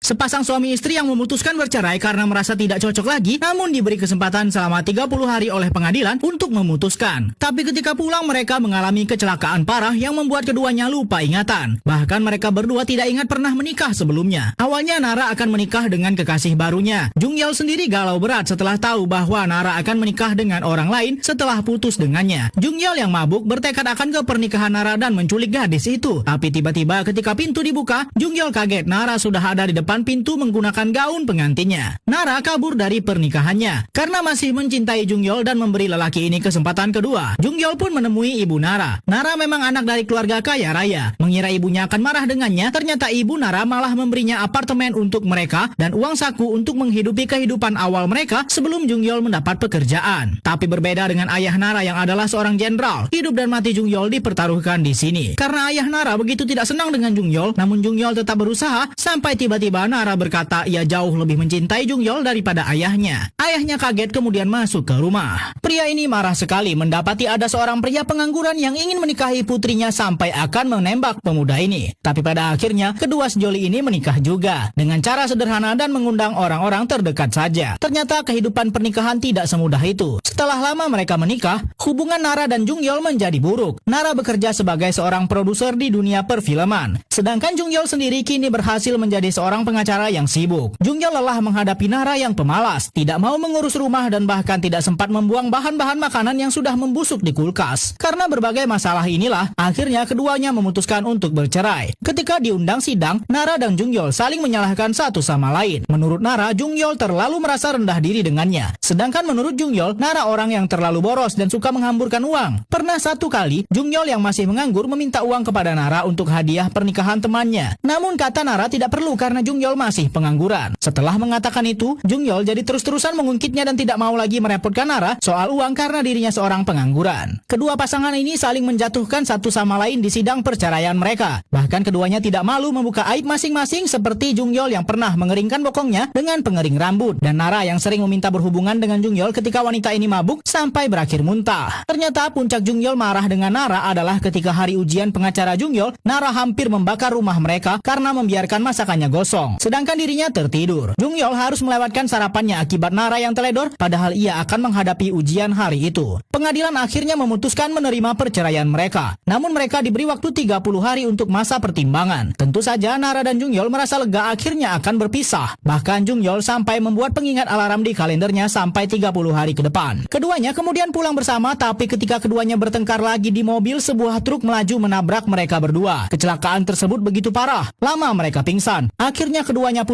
Sepasang suami istri yang memutuskan bercerai karena merasa tidak cocok lagi, namun diberi kesempatan selama 30 hari oleh pengadilan untuk memutuskan. Tapi ketika pulang mereka mengalami kecelakaan parah yang membuat keduanya lupa ingatan. Bahkan mereka berdua tidak ingat pernah menikah sebelumnya. Awalnya Nara akan menikah dengan kekasih barunya. Jung Yeol sendiri galau berat setelah tahu bahwa Nara akan menikah dengan orang lain setelah putus dengannya. Jung Yeol yang mabuk bertekad akan ke pernikahan Nara dan menculik gadis itu. Tapi tiba-tiba ketika pintu dibuka, Jung Yeol kaget Nara sudah ada di depan pintu menggunakan gaun pengantinnya. Nara kabur dari pernikahannya karena masih mencintai Jung Yeol dan memberi lelaki ini kesempatan kedua. Jung Yeol pun menemui ibu Nara. Nara memang anak dari keluarga kaya raya. Mengira ibunya akan marah dengannya, ternyata ibu Nara malah memberinya apartemen untuk mereka dan uang saku untuk menghidupi kehidupan awal mereka sebelum Jung Yeol mendapat pekerjaan. Tapi berbeda dengan ayah Nara yang adalah seorang jenderal, hidup dan mati Jung Yeol dipertaruhkan di sini. Karena ayah Nara begitu tidak senang dengan Jung Yeol, namun Jung Yeol tetap berusaha sampai tiba-tiba Nara berkata ia jauh lebih mencintai Jung Yeol daripada ayahnya. Ayahnya kaget kemudian masuk ke rumah. Pria ini marah sekali mendapati ada seorang pria pengangguran yang ingin menikahi putrinya sampai akan menembak pemuda ini. Tapi pada akhirnya kedua sejoli ini menikah juga dengan cara sederhana dan mengundang orang-orang terdekat saja. Ternyata kehidupan pernikahan tidak semudah itu. Setelah lama mereka menikah, hubungan Nara dan Jung Yeol menjadi buruk. Nara bekerja sebagai seorang produser di dunia perfilman. Sedangkan Jung Yeol sendiri kini berhasil menjadi seorang pengacara yang sibuk. Jung Yeol lelah menghadapi Nara yang pemalas, tidak mau mengurus rumah dan bahkan tidak sempat membuang bahan-bahan makanan yang sudah membusuk di kulkas. Karena berbagai masalah inilah, akhirnya keduanya memutuskan untuk bercerai. Ketika diundang sidang, Nara dan Jung Yeol saling menyalahkan satu sama lain. Menurut Nara, Jung Yeol terlalu merasa rendah diri dengannya. Sedangkan menurut Jung Yeol, Nara orang yang terlalu boros dan suka menghamburkan uang. Pernah satu kali, Jung Yeol yang masih menganggur meminta uang kepada Nara untuk hadiah pernikahan temannya. Namun kata Nara tidak perlu karena Jung Yeol masih pengangguran. Setelah mengatakan itu, Jung Yeol jadi terus-terusan mengungkitnya dan tidak mau lagi merepotkan Nara soal uang karena dirinya seorang pengangguran. Kedua pasangan ini saling menjatuhkan satu sama lain di sidang perceraian mereka. Bahkan keduanya tidak malu membuka aib masing-masing seperti Jung Yeol yang pernah mengeringkan bokongnya dengan pengering rambut dan Nara yang sering meminta berhubungan dengan Jung Yeol ketika wanita ini mabuk sampai berakhir muntah. Ternyata puncak Jung Yeol marah dengan Nara adalah ketika hari ujian pengacara Jung Yeol, Nara hampir membakar rumah mereka karena membiarkan masakannya gosong. Sedangkan dirinya tertidur. Jung Yeol harus melewatkan sarapannya akibat Nara yang teledor, padahal ia akan menghadapi ujian hari itu. Pengadilan akhirnya memutuskan menerima perceraian mereka. Namun mereka diberi waktu 30 hari untuk masa pertimbangan. Tentu saja Nara dan Jung Yeol merasa lega akhirnya akan berpisah. Bahkan Jung Yeol sampai membuat pengingat alarm di kalendernya sampai 30 hari ke depan. Keduanya kemudian pulang bersama, tapi ketika keduanya bertengkar lagi di mobil, sebuah truk melaju menabrak mereka berdua. Kecelakaan tersebut begitu parah. Lama mereka pingsan. Akhirnya keduanya pun